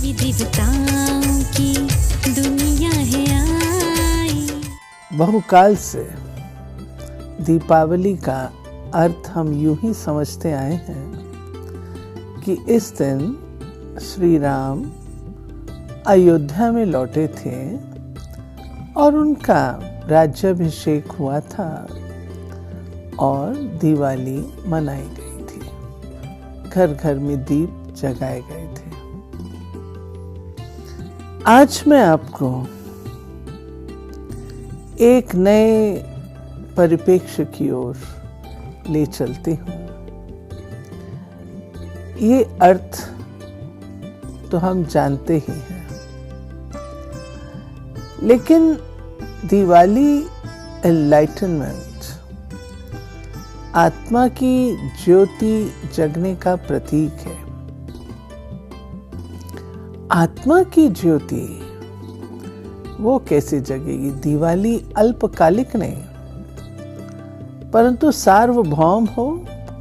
देवी देवताओं की दुनिया है आई। बहुकाल से दीपावली का अर्थ हम यूं ही समझते आए हैं कि इस दिन श्री राम अयोध्या में लौटे थे और उनका राज्याभिषेक हुआ था और दिवाली मनाई गई थी। घर घर में दीप जगाए गए थे। आज मैं आपको एक नए परिप्रेक्ष्य की ओर ले चलती हूँ। ये अर्थ तो हम जानते ही हैं, लेकिन दिवाली एनलाइटनमेंट, आत्मा की ज्योति जगने का प्रतीक है। आत्मा की ज्योति वो कैसे जगेगी? दिवाली अल्पकालिक नहीं, परंतु सार्वभौम हो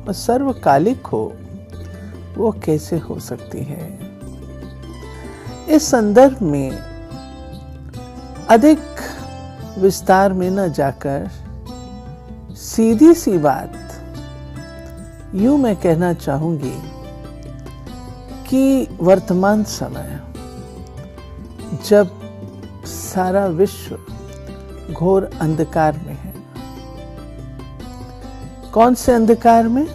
और सर्वकालिक हो, वो कैसे हो सकती है? इस संदर्भ में अधिक विस्तार में न जाकर सीधी सी बात यूं मैं कहना चाहूंगी कि वर्तमान समय जब सारा विश्व घोर अंधकार में है। कौन से अंधकार में?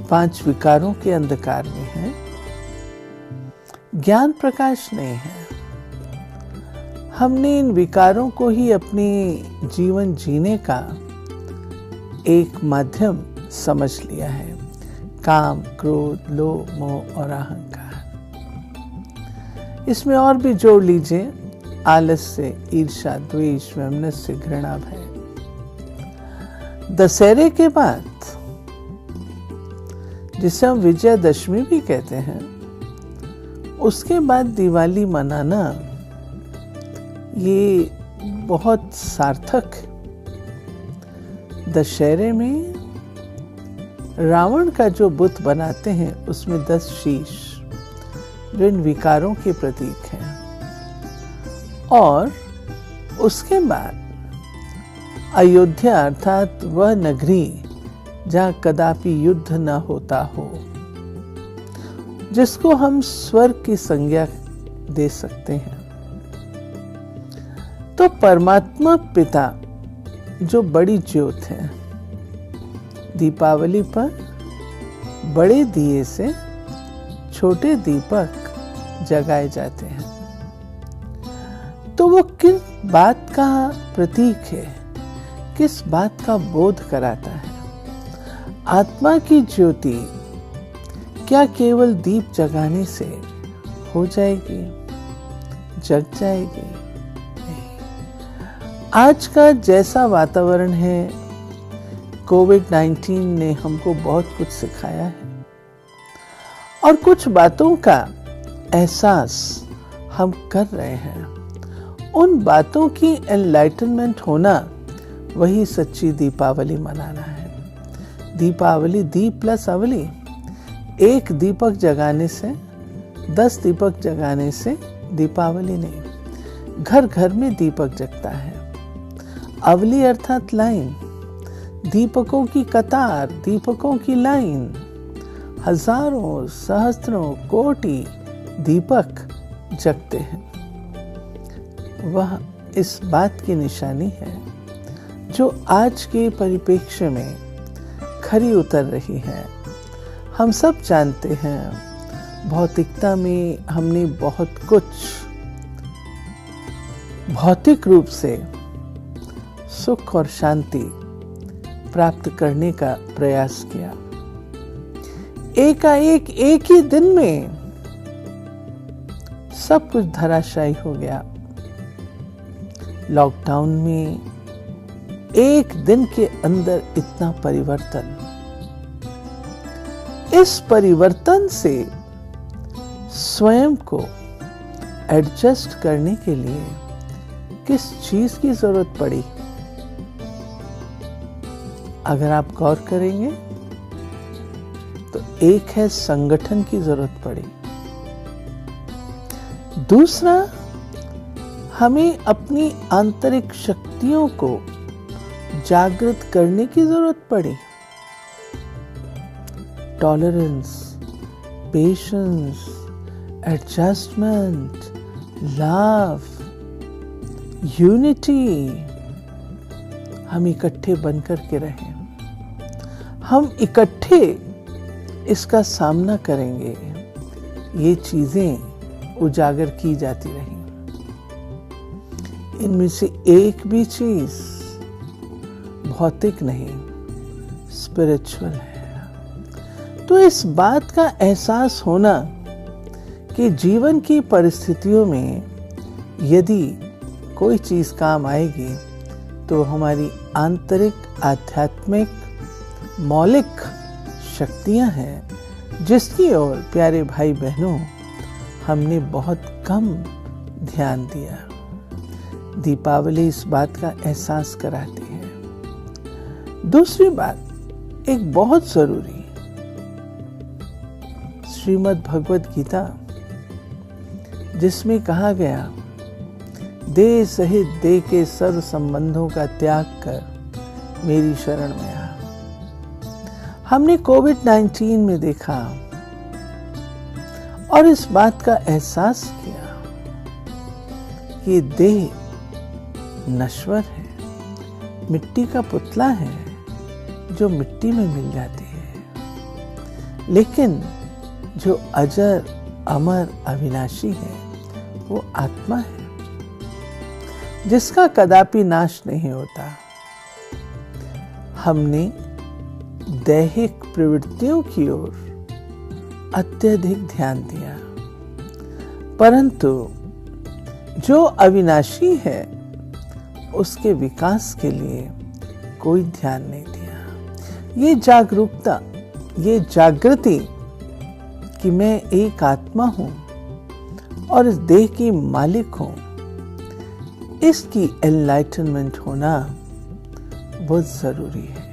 5 विकारों के अंधकार में है। ज्ञान प्रकाश नहीं है। हमने इन विकारों को ही अपने जीवन जीने का एक माध्यम समझ लिया है। काम, क्रोध, लोभ, मोह और अहंकार। इसमें और भी जोड़ लीजिए आलस्य, ईर्ष्या, द्वेष, वैमनस्य, घृणा, भय। दशहरे के बाद, जिसे हम विजयादशमी भी कहते हैं, उसके बाद दिवाली मनाना ये बहुत सार्थक है। दशहरे में रावण का जो बुत बनाते हैं उसमें 10 शीश जो इन विकारों के प्रतीक हैं, और उसके बाद अयोध्या अर्थात वह नगरी जहां कदापि युद्ध न होता हो, जिसको हम स्वर्ग की संज्ञा दे सकते हैं। तो परमात्मा पिता जो बड़ी ज्योत है, दीपावली पर बड़े दिए से छोटे दीपक जगाए जाते हैं। तो वो किस बात का प्रतीक है? किस बात का बोध कराता है? आत्मा की ज्योति क्या केवल दीप जगाने से हो जाएगी, जग जाएगी? आज का जैसा वातावरण है, कोविड-19 ने हमको बहुत कुछ सिखाया है और कुछ बातों का एहसास हम कर रहे हैं। उन बातों की एनलाइटनमेंट होना, वही सच्ची दीपावली मनाना है। दीपावली, दीप प्लस अवली। एक दीपक जगाने से, 10 दीपक जगाने से दीपावली नहीं। घर घर में दीपक जगता है। अवली अर्थात लाइन, दीपकों की कतार, दीपकों की लाइन। हजारों, सहस्त्रों, कोटि दीपक जगते हैं। वह इस बात की निशानी है जो आज के परिप्रेक्ष्य में खरी उतर रही है। हम सब जानते हैं, भौतिकता में हमने बहुत कुछ भौतिक रूप से सुख और शांति प्राप्त करने का प्रयास किया। एकाएक एक ही दिन में सब कुछ धराशायी हो गया। लॉकडाउन में एक दिन के अंदर इतना परिवर्तन। इस परिवर्तन से स्वयं को एडजस्ट करने के लिए किस चीज की जरूरत पड़ी? अगर आप गौर करेंगे तो एक है संगठन की जरूरत पड़ी। दूसरा, हमें अपनी आंतरिक शक्तियों को जागृत करने की जरूरत पड़ी। Tolerance, patience, adjustment, love, unity, हम इकट्ठे बनकर के रहें। हम इकट्ठे इसका सामना करेंगे। ये चीजें उजागर की जाती रहीं। इनमें से एक भी चीज भौतिक नहीं, स्पिरिचुअल है। तो इस बात का एहसास होना कि जीवन की परिस्थितियों में यदि कोई चीज काम आएगी तो हमारी आंतरिक आध्यात्मिक मौलिक शक्तियां हैं, जिसकी ओर प्यारे भाई बहनों हमने बहुत कम ध्यान दिया। दीपावली इस बात का एहसास कराती है। दूसरी बात, एक बहुत जरूरी, श्रीमद् भगवत गीता जिसमें कहा गया, देह सहित देह के सर्व संबंधों का त्याग कर मेरी शरण में आ। हमने कोविड-19 में देखा और इस बात का एहसास किया कि देह नश्वर है, मिट्टी का पुतला है जो मिट्टी में मिल जाती है, लेकिन जो अजर अमर अविनाशी है वो आत्मा है जिसका कदापि नाश नहीं होता। हमने दैहिक प्रवृत्तियों की ओर अत्यधिक ध्यान दिया, परंतु जो अविनाशी है उसके विकास के लिए कोई ध्यान नहीं दिया। ये जागरूकता, ये जागृति कि मैं एक आत्मा हूं और इस देह की मालिक हूं, इसकी एनलाइटनमेंट होना बहुत जरूरी है।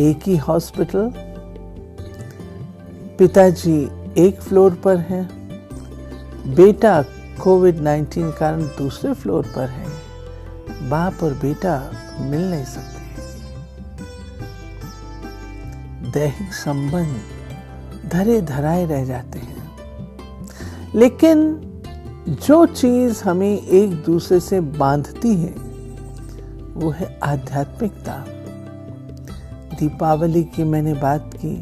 एक ही हॉस्पिटल, पिताजी एक फ्लोर पर हैं, बेटा कोविड-19 कारण दूसरे फ्लोर पर है, बाप और बेटा मिल नहीं सकते। दैहिक संबंध धरे धराए रह जाते हैं, लेकिन जो चीज हमें एक दूसरे से बांधती है वो है आध्यात्मिकता। दीपावली की मैंने बात की,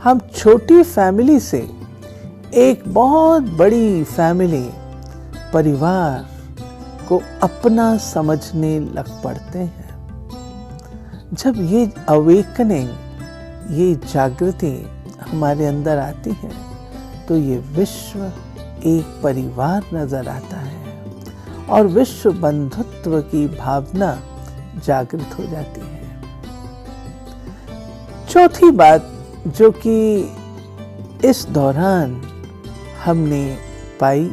हम छोटी फैमिली से एक बहुत बड़ी फैमिली, परिवार को अपना समझने लग पड़ते हैं। जब ये अवेकनिंग, ये जागृति हमारे अंदर आती है तो ये विश्व एक परिवार नजर आता है और विश्व बंधुत्व की भावना जागृत हो जाती है। चौथी बात जो कि इस दौरान हमने पाई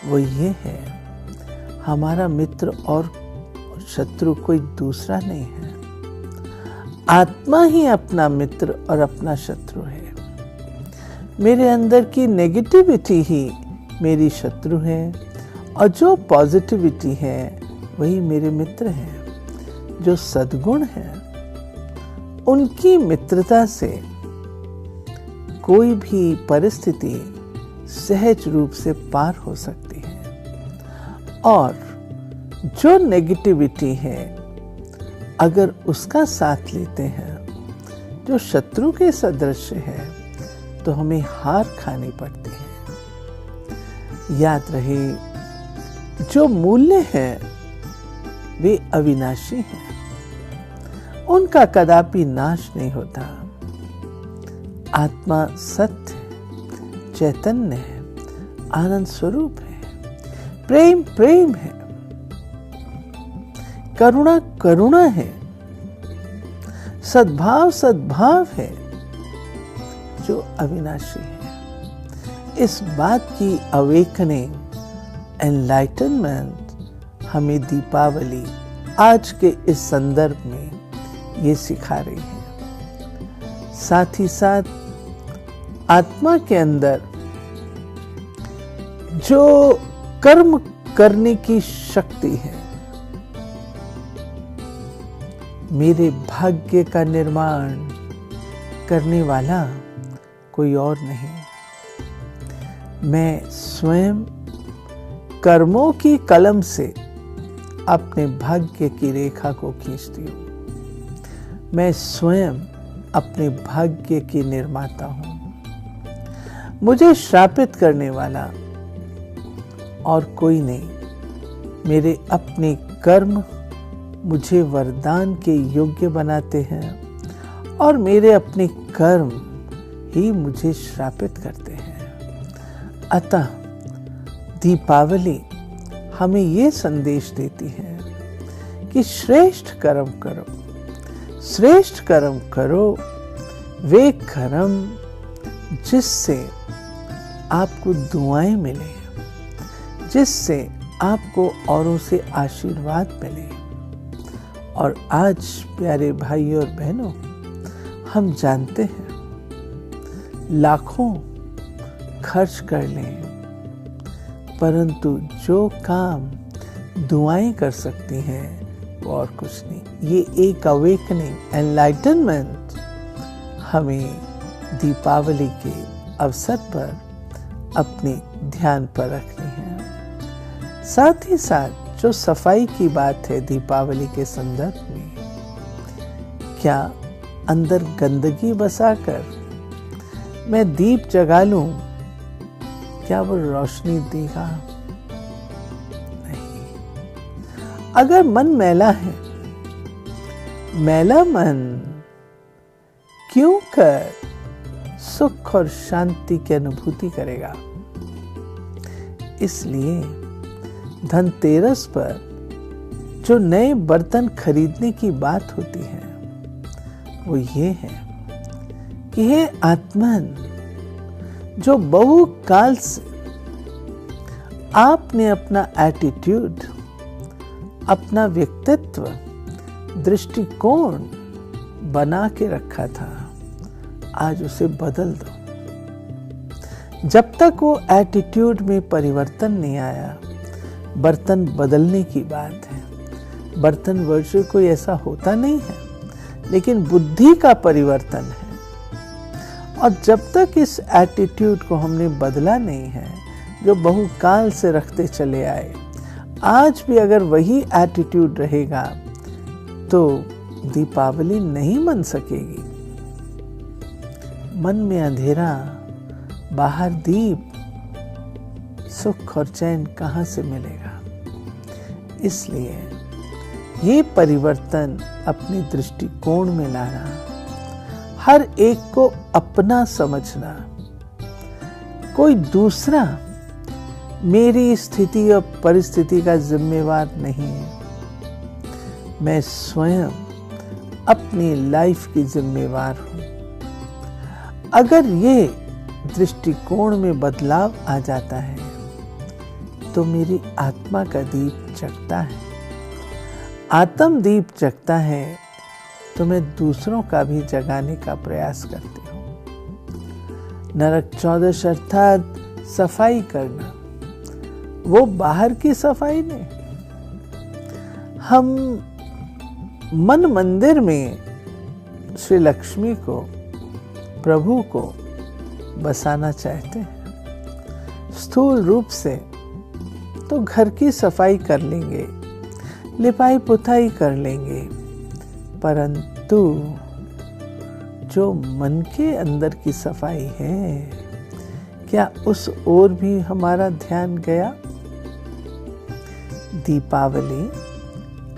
वो ये है, हमारा मित्र और शत्रु कोई दूसरा नहीं है। आत्मा ही अपना मित्र और अपना शत्रु है। मेरे अंदर की नेगेटिविटी ही मेरी शत्रु है और जो पॉजिटिविटी है वही मेरे मित्र हैं। जो सद्गुण है उनकी मित्रता से कोई भी परिस्थिति सहज रूप से पार हो सकती है, और जो नेगेटिविटी है अगर उसका साथ लेते हैं, जो शत्रु के सदृश है, तो हमें हार खानी पड़ती है। याद रहे, जो मूल्य हैं वे अविनाशी हैं, उनका कदापि नाश नहीं होता। आत्मा सत्य, चैतन्य है, आनंद स्वरूप है, प्रेम प्रेम है, करुणा करुणा है, सद्भाव सद्भाव है, जो अविनाशी है। इस बात की अवेकनिंग, एनलाइटनमेंट हमें दीपावली आज के इस संदर्भ में ये सिखा रही है। साथ ही साथ आत्मा के अंदर जो कर्म करने की शक्ति है, मेरे भाग्य का निर्माण करने वाला कोई और नहीं। मैं स्वयं कर्मों की कलम से अपने भाग्य की रेखा को खींचती हूँ। मैं स्वयं अपने भाग्य की निर्माता हूँ। मुझे श्रापित करने वाला और कोई नहीं। मेरे अपने कर्म मुझे वरदान के योग्य बनाते हैं और मेरे अपने कर्म ही मुझे श्रापित करते हैं। अतः दीपावली हमें ये संदेश देती है कि श्रेष्ठ कर्म करो, श्रेष्ठ कर्म करो, वे कर्म जिससे आपको दुआएं मिले, जिससे आपको औरों से आशीर्वाद मिले। और आज प्यारे भाई और बहनों, हम जानते हैं लाखों खर्च कर लें, परंतु जो काम दुआएं कर सकती हैं वो और कुछ नहीं। ये एक अवेकनिंग, एनलाइटनमेंट हमें दीपावली के अवसर पर अपने ध्यान पर रखनी है। साथ ही साथ जो सफाई की बात है दीपावली के संदर्भ में, क्या अंदर गंदगी बसाकर मैं दीप जगा लूं, क्या वो रोशनी देगा? नहीं। अगर मन मैला है, मैला मन क्यों कर सुख और शांति की अनुभूति करेगा? इसलिए धनतेरस पर जो नए बर्तन खरीदने की बात होती है वो ये है कि हे आत्मन, जो बहु काल से आपने अपना एटीट्यूड, अपना व्यक्तित्व, दृष्टिकोण बना के रखा था, आज उसे बदल दो। जब तक वो एटीट्यूड में परिवर्तन नहीं आया, बर्तन बदलने की बात है। बर्तन वर्षों कोई ऐसा होता नहीं है, लेकिन बुद्धि का परिवर्तन है। और जब तक इस एटीट्यूड को हमने बदला नहीं है, जो बहुकाल से रखते चले आए, आज भी अगर वही एटीट्यूड रहेगा तो दीपावली नहीं मन सकेगी। मन में अंधेरा, बाहर दीप, सुख और चैन कहां से मिलेगा? इसलिए ये परिवर्तन अपनी दृष्टिकोण में लाना, हर एक को अपना समझना, कोई दूसरा मेरी स्थिति और परिस्थिति का जिम्मेवार नहीं है। मैं स्वयं अपनी लाइफ की जिम्मेवार हूं। अगर ये दृष्टिकोण में बदलाव आ जाता है तो मेरी आत्मा का दीप जगता है। आत्म दीप जगता है तो मैं दूसरों का भी जगाने का प्रयास करती हूँ। नरक चौदश अर्थात सफाई करना, वो बाहर की सफाई नहीं। हम मन मंदिर में श्री लक्ष्मी को, प्रभु को बसाना चाहते हैं। स्थूल रूप से तो घर की सफाई कर लेंगे, लिपाई पुताई कर लेंगे, परंतु जो मन के अंदर की सफाई है, क्या उस ओर भी हमारा ध्यान गया? दीपावली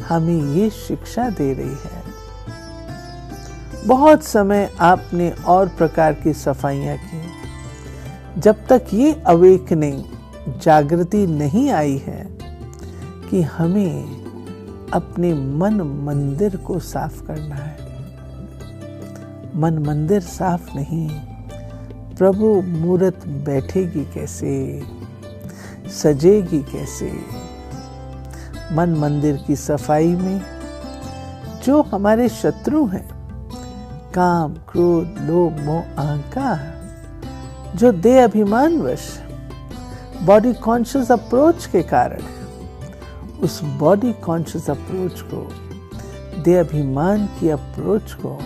हमें ये शिक्षा दे रही है। बहुत समय आपने और प्रकार की सफाइयां की, जब तक ये अवेकनिंग, जागृति नहीं आई है कि हमें अपने मन मंदिर को साफ करना है। मन मंदिर साफ नहीं, प्रभु मूरत बैठेगी कैसे, सजेगी कैसे? मन मंदिर की सफाई में जो हमारे शत्रु हैं, काम, क्रोध, लोभ, मोह, अहंकार, जो देह अभिमानवश बॉडी कॉन्शियस अप्रोच के कारण है। उस बॉडी कॉन्शियस अप्रोच को, देह अभिमान की अप्रोच को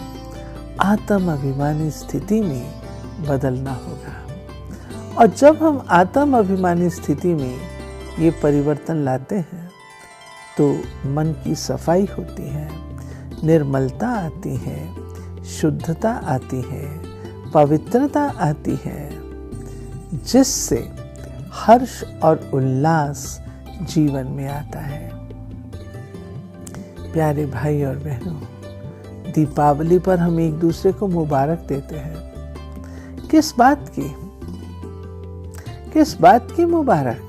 आत्म अभिमानी स्थिति में बदलना होगा। और जब हम आत्म अभिमानी स्थिति में ये परिवर्तन लाते हैं तो मन की सफाई होती है, निर्मलता आती है, शुद्धता आती है, पवित्रता आती है, जिससे हर्ष और उल्लास जीवन में आता है। प्यारे भाई और बहनों, दीपावली पर हम एक दूसरे को मुबारक देते हैं। किस बात की? किस बात की मुबारक?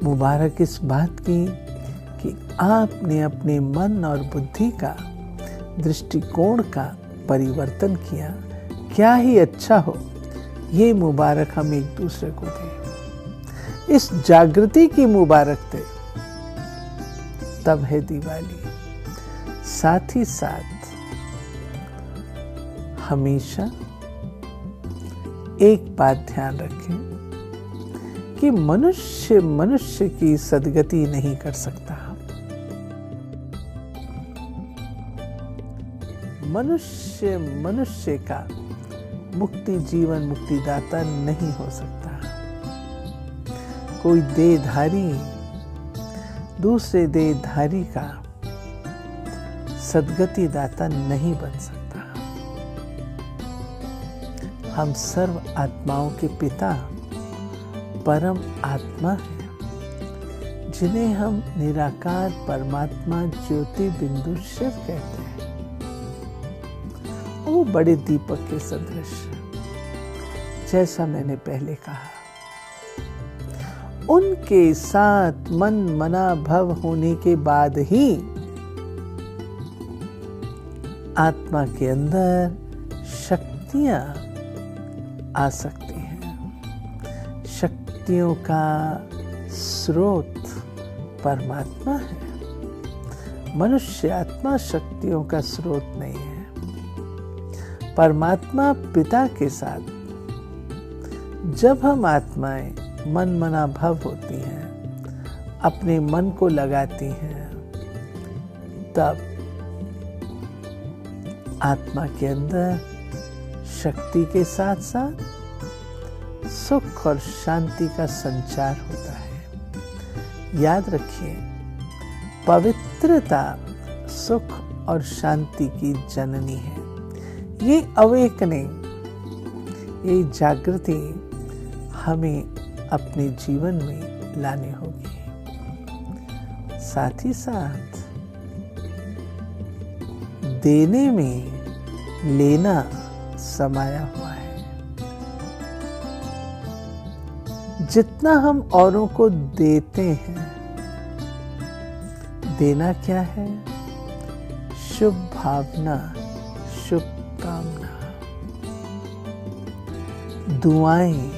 मुबारक इस बात की कि आपने अपने मन और बुद्धि का, दृष्टिकोण का परिवर्तन किया। क्या ही अच्छा हो, ये मुबारक हम एक दूसरे को दें। इस जागृति की मुबारक दें, तब है दिवाली। साथ ही साथ हमेशा एक बात ध्यान रखें कि मनुष्य मनुष्य की सद्गति नहीं कर सकता। मनुष्य मनुष्य का मुक्ति जीवन मुक्तिदाता नहीं हो सकता। कोई देहधारी दूसरे देहधारी का सद्गति दाता नहीं बन सकता। हम सर्व आत्माओं के पिता परम आत्मा हैं, जिन्हें हम निराकार परमात्मा ज्योति बिंदु शिव कहते हैं। वो बड़े दीपक के सदृश, जैसा मैंने पहले कहा, उनके साथ मन मना भव होने के बाद ही आत्मा के अंदर शक्तियां आ सकती हैं। शक्तियों का स्रोत परमात्मा है। मनुष्य आत्मा शक्तियों का स्रोत नहीं है। परमात्मा पिता के साथ जब हम आत्माएं मन मना भव होती हैं, अपने मन को लगाती हैं, तब आत्मा के अंदर शक्ति के साथ साथ सुख और शांति का संचार होता है। याद रखिए, पवित्रता सुख और शांति की जननी है। ये अवेकनिंग, ये जागृति हमें अपने जीवन में लानी होगी। साथ ही साथ देने में लेना समाया हुआ है। जितना हम औरों को देते हैं, देना क्या है? शुभ भावना, शुभ कामना, दुआएं,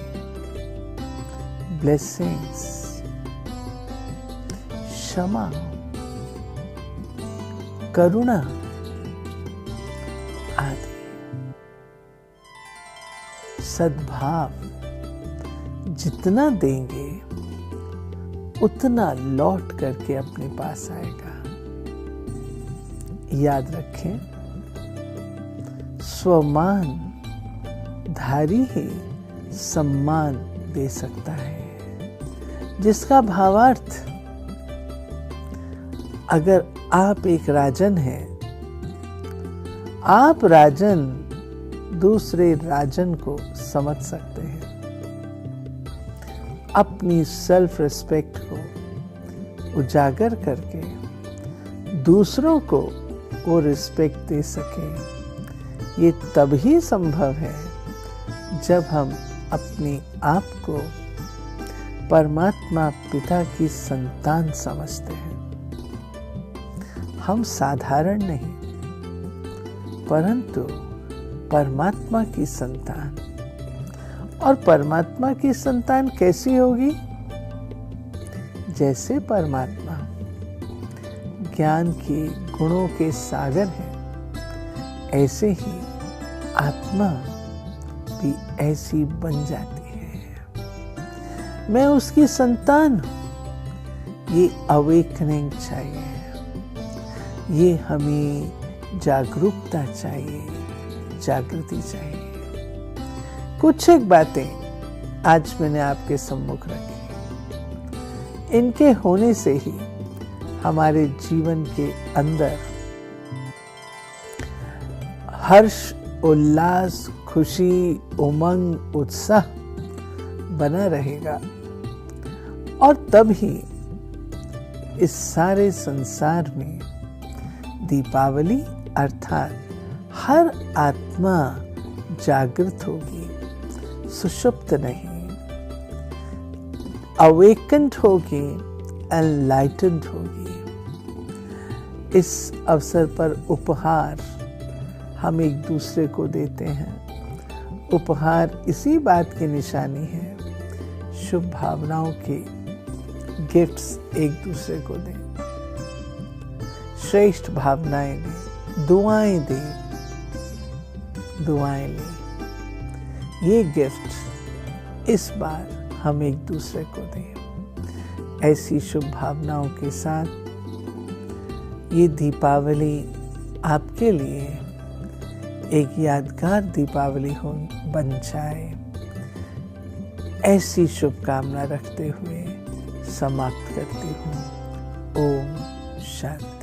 ब्लेसिंग्स, क्षमा, करुणा आदि। सद्भाव जितना देंगे उतना लौट करके अपने पास आएगा। याद रखें, स्वमान धारी ही सम्मान दे सकता है। जिसका भावार्थ, अगर आप एक राजन हैं, आप राजन दूसरे राजन को समझ सकते हैं। अपनी सेल्फ रिस्पेक्ट को उजागर करके दूसरों को वो रिस्पेक्ट दे सकें। ये तभी संभव है जब हम अपने आप को परमात्मा पिता की संतान समझते हैं। हम साधारण नहीं, परंतु परमात्मा की संतान। और परमात्मा की संतान कैसी होगी? जैसे परमात्मा ज्ञान के गुणों के सागर हैं, ऐसे ही आत्मा भी ऐसी बन जाती है। मैं उसकी संतान हूं। ये अवेकनिंग चाहिए, ये हमें जागरूकता चाहिए, जागृति चाहिए। कुछ एक बातें आज मैंने आपके सम्मुख रखी। इनके होने से ही हमारे जीवन के अंदर हर्ष, उल्लास, खुशी, उमंग, उत्साह बना रहेगा और तभी इस सारे संसार में दीपावली अर्थात हर आत्मा जागृत होगी, सुषुप्त नहीं, अवेकेंड होगी, एनलाइटेंड होगी। इस अवसर पर उपहार हम एक दूसरे को देते हैं। उपहार इसी बात की निशानी है, शुभ भावनाओं के गिफ्ट्स एक दूसरे को दें, श्रेष्ठ भावनाएं दें, दुआएं दें, दुआएं लें। ये गिफ्ट इस बार हम एक दूसरे को दें। ऐसी शुभ भावनाओं के साथ ये दीपावली आपके लिए एक यादगार दीपावली बन जाए, ऐसी शुभकामना रखते हुए समाप्त करती हूँ। ओम शांति।